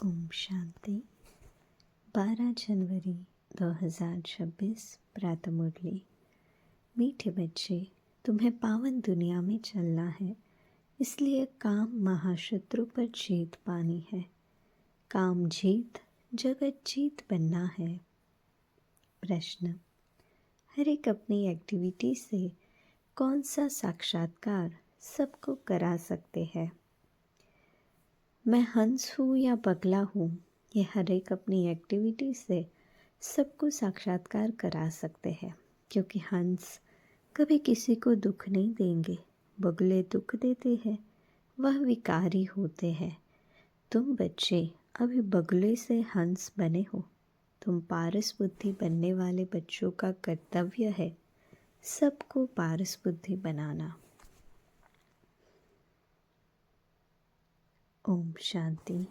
ओम शांति। 12 जनवरी 2026 प्रातः मुरली। मीठे बच्चे, तुम्हें पावन दुनिया में चलना है, इसलिए काम महाशत्रु पर जीत पानी है। काम जीत जगत जीत बनना है। प्रश्न: हर एक अपनी एक्टिविटी से कौन सा साक्षात्कार सबको करा सकते हैं? मैं हंस हूँ या बगला हूँ, ये हर एक अपनी एक्टिविटी से सबको साक्षात्कार करा सकते हैं, क्योंकि हंस कभी किसी को दुख नहीं देंगे, बगले दुख देते हैं, वह विकारी होते हैं। तुम बच्चे अभी बगले से हंस बने हो। तुम पारस बुद्धि बनने वाले बच्चों का कर्तव्य है सबको पारस बुद्धि बनाना। ओम शांति।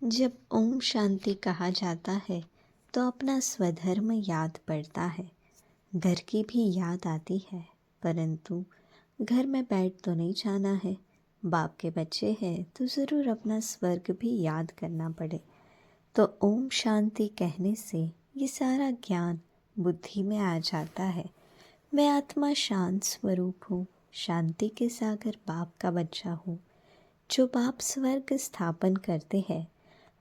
जब ओम शांति कहा जाता है तो अपना स्वधर्म याद पड़ता है। घर की भी याद आती है, परंतु घर में बैठ तो नहीं जाना है। बाप के बच्चे हैं तो ज़रूर अपना स्वर्ग भी याद करना पड़े। तो ओम शांति कहने से ये सारा ज्ञान बुद्धि में आ जाता है। मैं आत्मा शांत स्वरूप हूँ, शांति के सागर बाप का बच्चा हूँ। जो बाप स्वर्ग स्थापन करते हैं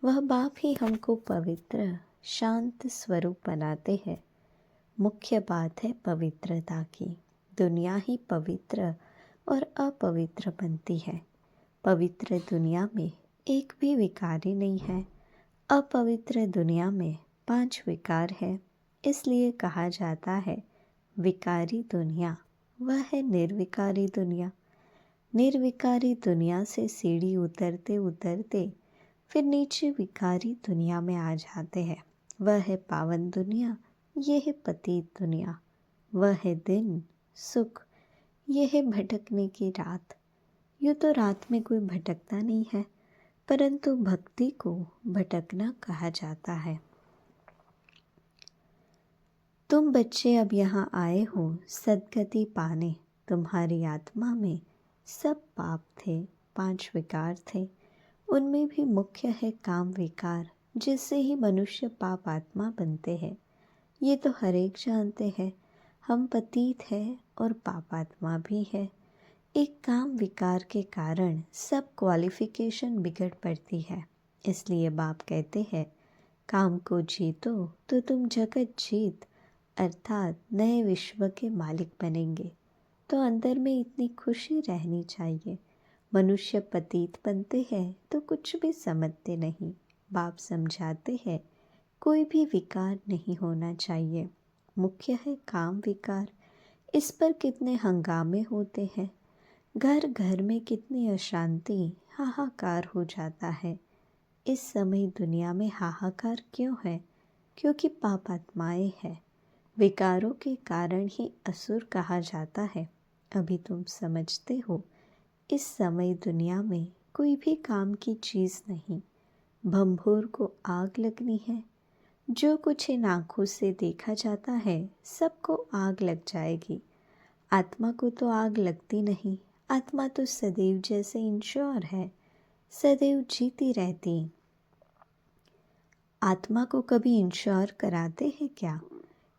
वह बाप ही हमको पवित्र शांत स्वरूप बनाते हैं। मुख्य बात है पवित्रता की। दुनिया ही पवित्र और अपवित्र बनती है। पवित्र दुनिया में एक भी विकारी नहीं है। अपवित्र दुनिया में 5 विकार है। इसलिए कहा जाता है विकारी दुनिया वह है निर्विकारी दुनिया। निर्विकारी दुनिया से सीढ़ी उतरते उतरते फिर नीचे विकारी दुनिया में आ जाते हैं। वह है पावन दुनिया, यह है पतित दुनिया। वह है दिन सुख, यह है भटकने की रात। यूँ तो रात में कोई भटकता नहीं है, परंतु भक्ति को भटकना कहा जाता है। तुम बच्चे अब यहाँ आए हो सद्गति पाने। तुम्हारी आत्मा में सब पाप थे, 5 विकार थे। उनमें भी मुख्य है काम विकार, जिससे ही मनुष्य पाप आत्मा बनते हैं। ये तो हर एक जानते हैं। हम पतित हैं और पाप आत्मा भी है। एक काम विकार के कारण सब क्वालिफिकेशन बिगड़ पड़ती है। इसलिए बाप कहते हैं काम को जीतो तो तुम जगत जीत अर्थात नए विश्व के मालिक बनेंगे। तो अंदर में इतनी खुशी रहनी चाहिए। मनुष्य पतित बनते हैं तो कुछ भी समझते नहीं। बाप समझाते हैं कोई भी विकार नहीं होना चाहिए। मुख्य है काम विकार। इस पर कितने हंगामे होते हैं। घर घर में कितनी अशांति हाहाकार हो जाता है। इस समय दुनिया में हाहाकार क्यों है? क्योंकि पाप आत्माएं हैं। विकारों के कारण ही असुर कहा जाता है। अभी तुम समझते हो इस समय दुनिया में कोई भी काम की चीज़ नहीं। भंभोर को आग लगनी है। जो कुछ इन आँखों से देखा जाता है सबको आग लग जाएगी। आत्मा को तो आग लगती नहीं। आत्मा तो सदैव जैसे इंश्योर है, सदैव जीती रहती। आत्मा को कभी इंश्योर कराते हैं क्या?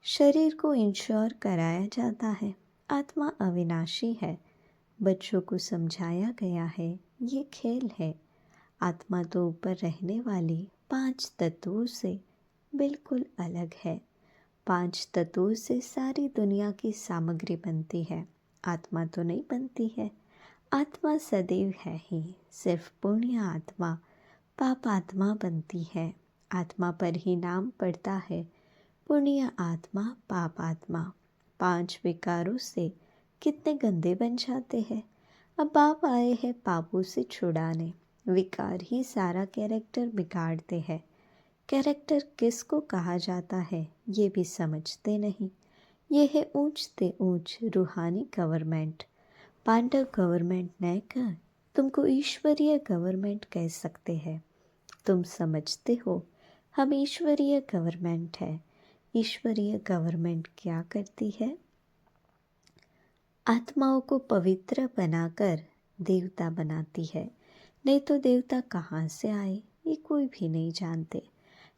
शरीर को इंश्योर कराया जाता है। आत्मा अविनाशी है। बच्चों को समझाया गया है ये खेल है। आत्मा तो ऊपर रहने वाले 5 तत्वों से बिल्कुल अलग है। 5 तत्वों से सारी दुनिया की सामग्री बनती है। आत्मा तो नहीं बनती है। आत्मा सदैव है ही। सिर्फ पुण्य आत्मा पाप आत्मा बनती है। आत्मा पर ही नाम पड़ता है पुण्य आत्मा पाप आत्मा। 5 विकारों से कितने गंदे बन जाते हैं। अब बाप आए हैं पापों से छुड़ाने। विकार ही सारा कैरेक्टर बिगाड़ते हैं। कैरेक्टर किसको कहा जाता है ये भी समझते नहीं। ये है ऊंचते ऊंच रूहानी गवर्नमेंट। पांडव गवर्नमेंट न कर तुमको ईश्वरीय गवर्नमेंट कह सकते हैं। तुम समझते हो हम ईश्वरीय गवर्नमेंट है। ईश्वरीय गवर्नमेंट क्या करती है? आत्माओं को पवित्र बनाकर देवता बनाती है। नहीं तो देवता कहाँ से आए ये कोई भी नहीं जानते।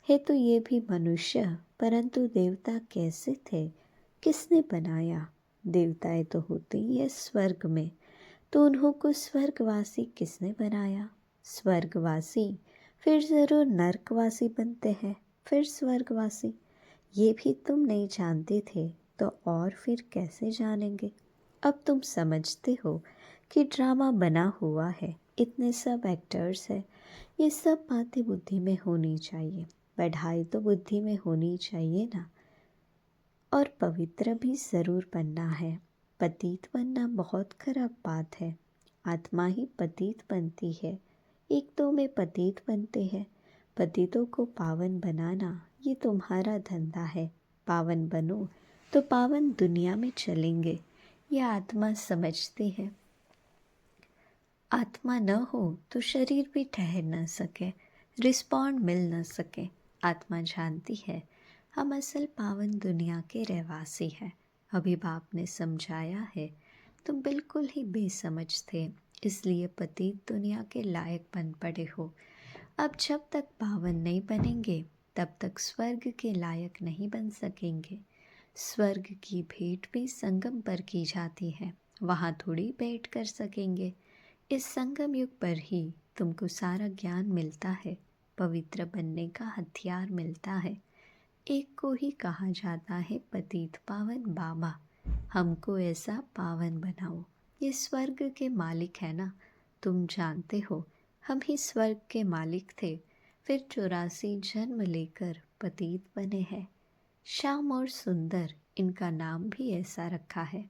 है तो ये भी मनुष्य, परंतु देवता कैसे थे, किसने बनाया? देवताएं तो होते ही है स्वर्ग में, तो उन्हों को स्वर्गवासी किसने बनाया? स्वर्गवासी फिर ज़रूर नरकवासी बनते हैं, फिर स्वर्गवासी। ये भी तुम नहीं जानते थे तो और फिर कैसे जानेंगे? अब तुम समझते हो कि ड्रामा बना हुआ है, इतने सब एक्टर्स हैं। ये सब बातें बुद्धि में होनी चाहिए, पढ़ाई तो बुद्धि में होनी चाहिए ना। और पवित्र भी ज़रूर बनना है। पतित बनना बहुत खराब बात है। आत्मा ही पतित बनती है, एक दो में पतित बनते हैं। पतितों को पावन बनाना ये तुम्हारा धंधा है। पावन बनो तो पावन दुनिया में चलेंगे, यह आत्मा समझती है। आत्मा न हो तो शरीर भी ठहर न सके, रिस्पॉन्ड मिल न सके। आत्मा जानती है हम असल पावन दुनिया के रहवासी हैं। अभी बाप ने समझाया है, तुम बिल्कुल ही बेसमझ थे, इसलिए पतित दुनिया के लायक बन पड़े हो। अब जब तक पावन नहीं बनेंगे तब तक स्वर्ग के लायक नहीं बन सकेंगे। स्वर्ग की भेंट भी संगम पर की जाती है, वहाँ थोड़ी भेंट कर सकेंगे। इस संगम युग पर ही तुमको सारा ज्ञान मिलता है, पवित्र बनने का हथियार मिलता है। एक को ही कहा जाता है पतित पावन बाबा। हमको ऐसा पावन बनाओ। ये स्वर्ग के मालिक है ना, तुम जानते हो हम ही स्वर्ग के मालिक थे, फिर 84 जन्म लेकर पतित बने हैं। श्याम और सुंदर इनका नाम भी ऐसा रखा है।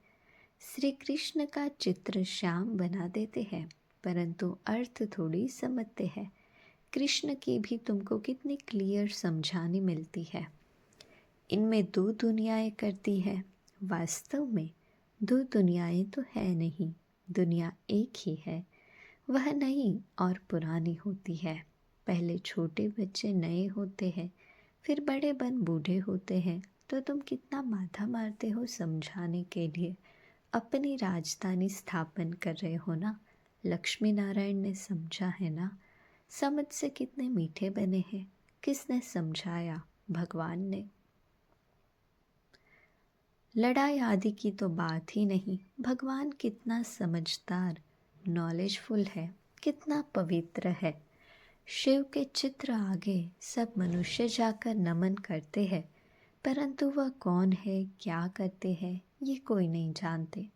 श्री कृष्ण का चित्र श्याम बना देते हैं, परंतु अर्थ थोड़ी समझते हैं। कृष्ण की भी तुमको कितनी क्लियर समझानी मिलती है। इनमें दो दुनियाएं करती है, वास्तव में दो दुनियाएं तो है नहीं, दुनिया एक ही है। वह नई और पुरानी होती है। पहले छोटे बच्चे नए होते हैं, फिर बड़े बन बूढ़े होते हैं। तो तुम कितना माथा मारते हो समझाने के लिए। अपनी राजधानी स्थापन कर रहे हो ना। लक्ष्मी नारायण ने समझा है ना, समझ से कितने मीठे बने हैं। किसने समझाया? भगवान ने। लड़ाई आदि की तो बात ही नहीं। भगवान कितना समझदार, नॉलेजफुल है, कितना पवित्र है। शिव के चित्र आगे सब मनुष्य जाकर नमन करते हैं, परंतु वह कौन है, क्या करते हैं, ये कोई नहीं जानते।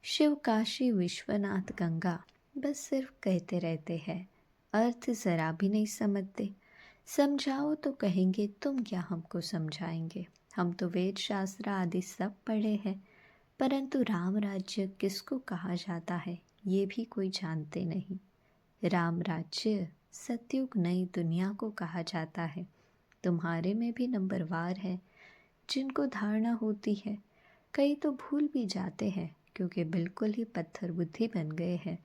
शिव, काशी, विश्वनाथ, गंगा बस सिर्फ कहते रहते हैं, अर्थ ज़रा भी नहीं समझते। समझाओ तो कहेंगे तुम क्या हमको समझाएंगे, हम तो वेद शास्त्र आदि सब पढ़े हैं। परंतु राम राज्य किसको कहा जाता है ये भी कोई जानते नहीं। राम राज्य सतयुग नई दुनिया को कहा जाता है। तुम्हारे में भी नंबरवार है जिनको धारणा होती है। कई तो भूल भी जाते हैं क्योंकि बिल्कुल ही पत्थर बुद्धि बन गए हैं।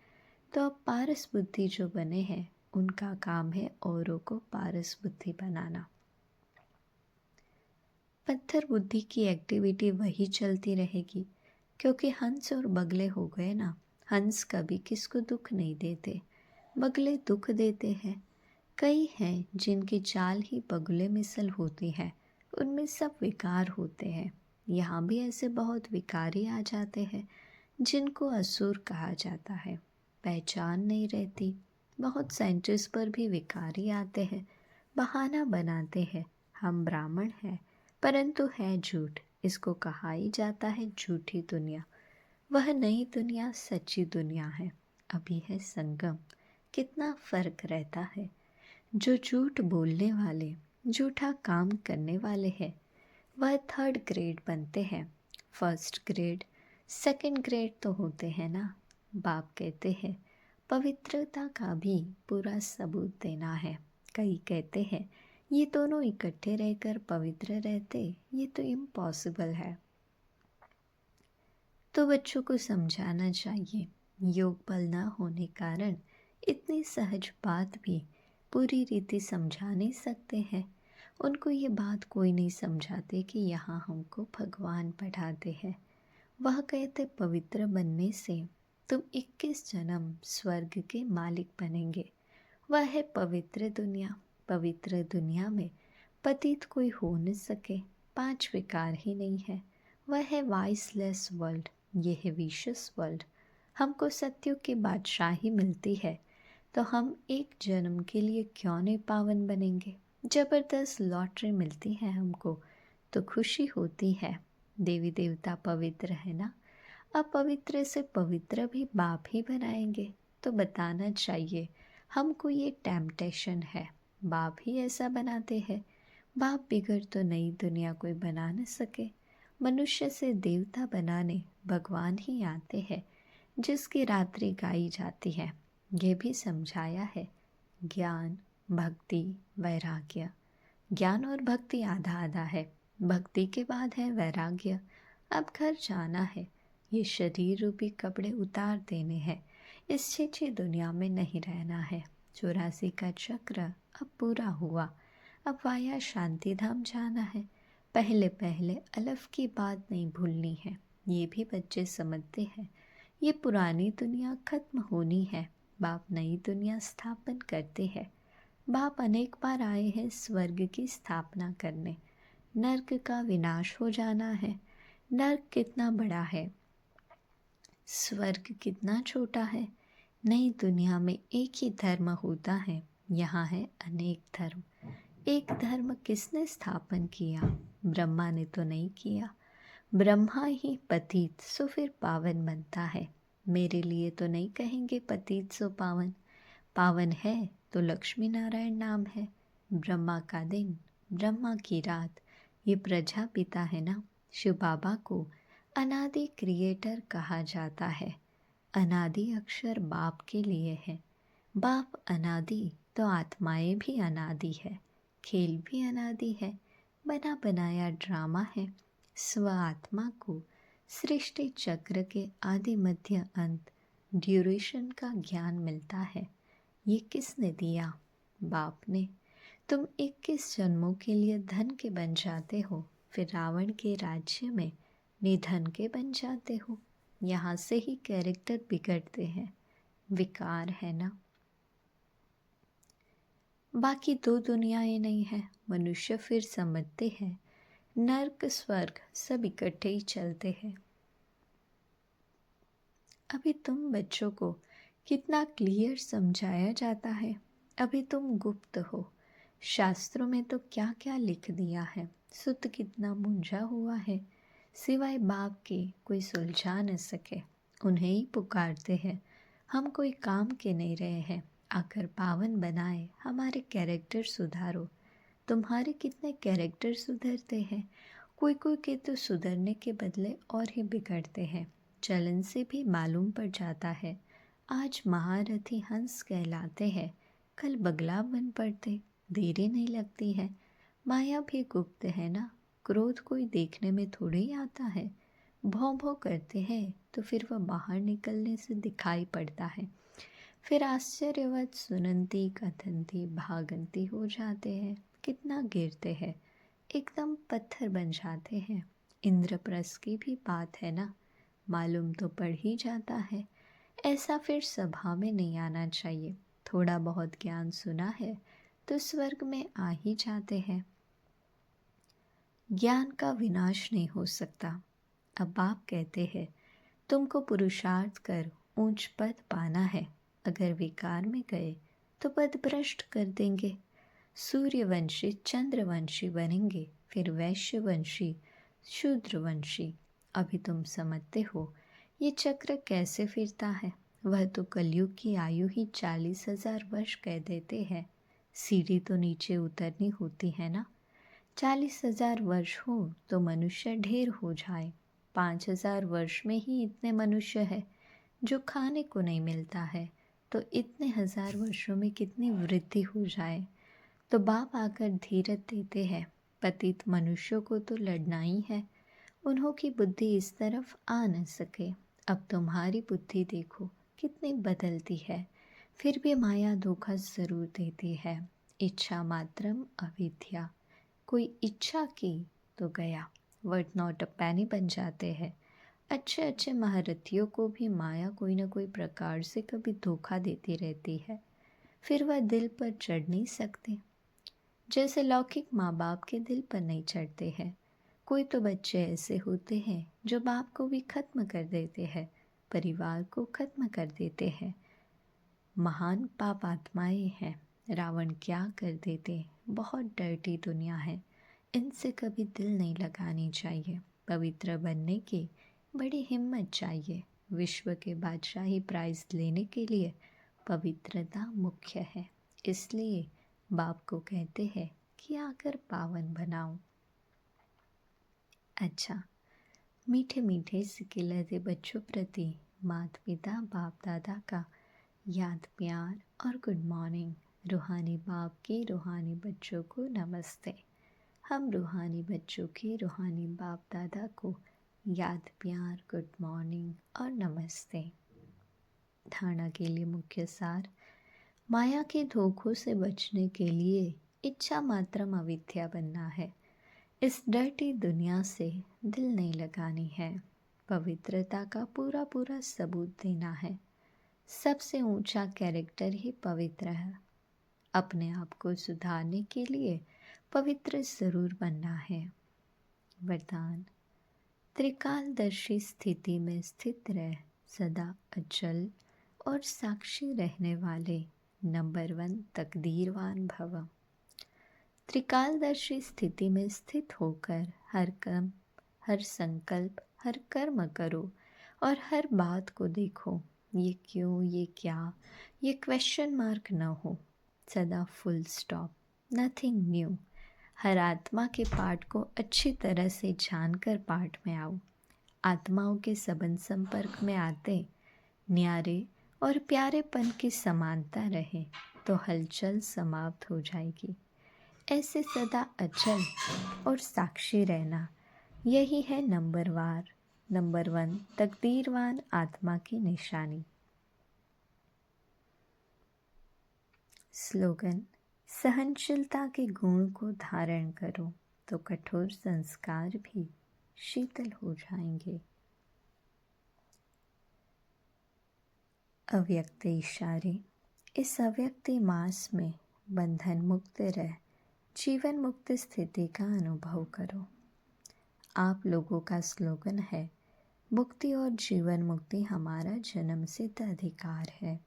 तो अब पारस बुद्धि जो बने हैं उनका काम है औरों को पारस बुद्धि बनाना। पत्थर बुद्धि की एक्टिविटी वही चलती रहेगी, क्योंकि हंस और बगले हो गए ना। हंस कभी किसको दुख नहीं देते, बगले दुख देते हैं। कई हैं जिनकी चाल ही बगुले मिसल होती है, उनमें सब विकार होते हैं। यहाँ भी ऐसे बहुत विकारी आ जाते हैं जिनको असुर कहा जाता है। पहचान नहीं रहती। बहुत साइंटिस्ट पर भी विकारी आते हैं, बहाना बनाते हैं हम ब्राह्मण हैं, परंतु है झूठ। इसको कहा ही जाता है झूठी दुनिया। वह नई दुनिया सच्ची दुनिया है। अभी है संगम। कितना फर्क रहता है। जो झूठ बोलने वाले, झूठा काम करने वाले हैं, वह 3rd ग्रेड बनते हैं। 1st ग्रेड, 2nd ग्रेड तो होते हैं ना। बाप कहते हैं पवित्रता का भी पूरा सबूत देना है। कई कहते हैं ये दोनों इकट्ठे रहकर पवित्र रहते, ये तो इम्पॉसिबल है। तो बच्चों को समझाना चाहिए, योग बल न होने कारण इतनी सहज बात भी पूरी रीति समझा नहीं सकते हैं। उनको ये बात कोई नहीं समझाते कि यहाँ हमको भगवान पढ़ाते हैं। वह कहते पवित्र बनने से तुम 21 जन्म स्वर्ग के मालिक बनेंगे। वह है पवित्र दुनिया। पवित्र दुनिया में पतित कोई हो न सके, 5 विकार ही नहीं है। वह है वाइसलेस वर्ल्ड, ये है विशस वर्ल्ड। हमको सत्युग की बादशाही मिलती है, तो हम एक जन्म के लिए क्यों नहीं पावन बनेंगे। जबरदस्त लॉटरी मिलती है हमको, तो खुशी होती है। देवी देवता पवित्र है ना, अपवित्र से पवित्र भी बाप ही बनाएंगे। तो बताना चाहिए हमको ये टेम्पटेशन है, बाप ही ऐसा बनाते हैं। बाप बिगड़ तो नई दुनिया कोई बना न सके। मनुष्य से देवता बनाने भगवान ही आते हैं, जिसकी रात्रि गाई जाती है। ये भी समझाया है, ज्ञान भक्ति वैराग्य। ज्ञान और भक्ति आधा आधा है, भक्ति के बाद है वैराग्य। अब घर जाना है, ये शरीर रूपी कपड़े उतार देने हैं, इस छीछी दुनिया में नहीं रहना है। 84 का चक्र अब पूरा हुआ, अब वाया शांति धाम जाना है। पहले पहले अलफ की बात नहीं भूलनी है, ये भी बच्चे समझते हैं। ये पुरानी दुनिया खत्म होनी है, बाप नई दुनिया स्थापन करते हैं। बाप अनेक बार आए हैं स्वर्ग की स्थापना करने। नर्क का विनाश हो जाना है। नर्क कितना बड़ा है, स्वर्ग कितना छोटा है। नई दुनिया में एक ही धर्म होता है, यहाँ है अनेक धर्म। एक धर्म किसने स्थापन किया, ब्रह्मा ने तो नहीं किया। ब्रह्मा ही पतित सो फिर पावन बनता है। मेरे लिए तो नहीं कहेंगे पतित सो पावन, पावन है तो लक्ष्मी नारायण नाम है। ब्रह्मा का दिन, ब्रह्मा की रात, ये प्रजापिता है ना। शिव बाबा को अनादि क्रिएटर कहा जाता है। अनादि अक्षर बाप के लिए है। बाप अनादि तो आत्माएं भी अनादि है, खेल भी अनादि है, बना बनाया ड्रामा है। स्व आत्मा को सृष्टि चक्र के आदि मध्य अंत ड्यूरेशन का ज्ञान मिलता है। ये किसने दिया, बाप ने। तुम 21 जन्मों के लिए धन के बन जाते हो, फिर रावण के राज्य में निधन के बन जाते हो। यहाँ से ही कैरेक्टर बिगड़ते हैं, विकार है ना। बाकी 2 दुनियाएं नहीं है। मनुष्य फिर समझते हैं नर्क स्वर्ग सब इकट्ठे ही चलते हैं। अभी तुम बच्चों को कितना क्लियर समझाया जाता है, अभी तुम गुप्त हो। शास्त्रों में तो क्या क्या लिख दिया है, सुत कितना मूंझा हुआ है। सिवाय बाप के कोई सुलझा न सके, उन्हें ही पुकारते हैं। हम कोई काम के नहीं रहे हैं, आकर पावन बनाए, हमारे कैरेक्टर सुधारो। तुम्हारे कितने कैरेक्टर सुधरते हैं, कोई कोई के तो सुधरने के बदले और ही बिगड़ते हैं। चलन से भी मालूम पड़ जाता है। आज महारथी हंस कहलाते हैं, कल बगला बन पड़ते, देरी नहीं लगती है। माया भी गुप्त है ना, क्रोध कोई देखने में थोड़ी ही आता है। भौं भौं करते हैं तो फिर वह बाहर निकलने से दिखाई पड़ता है। फिर आश्चर्यवत सुनंती कथनती भागंती हो जाते हैं, कितना गिरते हैं, एकदम पत्थर बन जाते हैं। इंद्रप्रस्थ की भी बात है ना, मालूम तो पड़ ही जाता है। ऐसा फिर सभा में नहीं आना चाहिए। थोड़ा बहुत ज्ञान सुना है तो स्वर्ग में आ ही जाते हैं। ज्ञान का विनाश नहीं हो सकता। अब बाप कहते हैं तुमको पुरुषार्थ कर ऊंच पद पाना है, अगर विकार में गए तो पद भ्रष्ट कर देंगे। सूर्यवंशी चंद्रवंशी बनेंगे, फिर वैश्यवंशी शूद्रवंशी। अभी तुम समझते हो ये चक्र कैसे फिरता है। वह तो कलयुग की आयु ही 40,000 वर्ष कह देते हैं। सीढ़ी तो नीचे उतरनी होती है ना। 40,000 वर्ष हो तो मनुष्य ढेर हो जाए। 5,000 वर्ष में ही इतने मनुष्य है जो खाने को नहीं मिलता है, तो इतने 1000 वर्षों में कितनी वृद्धि हो जाए। तो बाप आकर धीरज देते हैं, पतित मनुष्यों को तो लड़ना ही है। उन्हों की बुद्धि इस तरफ आ न सके। अब तुम्हारी बुद्धि देखो कितनी बदलती है, फिर भी माया धोखा ज़रूर देती है। इच्छा मात्रम अविद्या, कोई इच्छा की तो गया, वर्थ नॉट अ पैनी बन जाते हैं। अच्छे अच्छे महारथियों को भी माया कोई ना कोई प्रकार से कभी धोखा देती रहती है, फिर वह दिल पर चढ़ नहीं सकते। जैसे लौकिक माँ बाप के दिल पर नहीं चढ़ते हैं। कोई तो बच्चे ऐसे होते हैं जो बाप को भी खत्म कर देते हैं, परिवार को खत्म कर देते हैं। महान पाप आत्माएं हैं। रावण क्या कर देते, बहुत डर्टी दुनिया है। इनसे कभी दिल नहीं लगानी चाहिए। पवित्र बनने की बड़ी हिम्मत चाहिए। विश्व के बादशाही प्राइज लेने के लिए पवित्रता मुख्य है। इसलिए बाप को कहते हैं कि आकर पावन बनाओ। अच्छा, मीठे मीठे सिकिलते बच्चों प्रति माता पिता बाप दादा का याद प्यार और गुड मॉर्निंग। रूहानी बाप के रूहानी बच्चों को नमस्ते। हम रूहानी बच्चों के रूहानी बाप दादा को याद प्यार गुड मॉर्निंग और नमस्ते। धारणा के लिए मुख्य सार, माया के धोखों से बचने के लिए इच्छा मात्रम अविद्या बनना है। इस डर्टी दुनिया से दिल नहीं लगानी है। पवित्रता का पूरा पूरा सबूत देना है। सबसे ऊंचा कैरेक्टर ही पवित्र है। अपने आप को सुधारने के लिए पवित्र जरूर बनना है। वरदान, त्रिकालदर्शी स्थिति में स्थित रह सदा अचल और साक्षी रहने वाले नंबर 1 तकदीरवान भव। त्रिकालदर्शी स्थिति में स्थित होकर हर कर्म, हर संकल्प, हर कर्म करो और हर बात को देखो। ये क्यों, ये क्या, ये क्वेश्चन मार्क न हो। सदा फुल स्टॉप, नथिंग न्यू। हर आत्मा के पाठ को अच्छी तरह से जानकर पाठ में आओ। आत्माओं के संबंध संपर्क में आते न्यारे और प्यारेपन की समानता रहे तो हलचल समाप्त हो जाएगी। ऐसे सदा अचल और साक्षी रहना, यही है नंबर 1 तकदीरवान आत्मा की निशानी। स्लोगन, सहनशीलता के गुण को धारण करो तो कठोर संस्कार भी शीतल हो जाएंगे। अव्यक्त इशारे, इस अव्यक्ति मास में बंधन मुक्त रह जीवन मुक्त स्थिति का अनुभव करो। आप लोगों का स्लोगन है, मुक्ति और जीवन मुक्ति हमारा जन्म सिद्ध अधिकार है।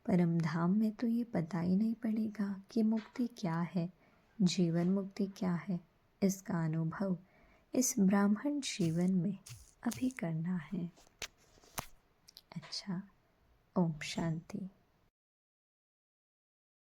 परम धाम में तो ये पता ही नहीं पड़ेगा कि मुक्ति क्या है, जीवन मुक्ति क्या है। इसका अनुभव इस ब्राह्मण जीवन में अभी करना है। अच्छा, ओम शांति।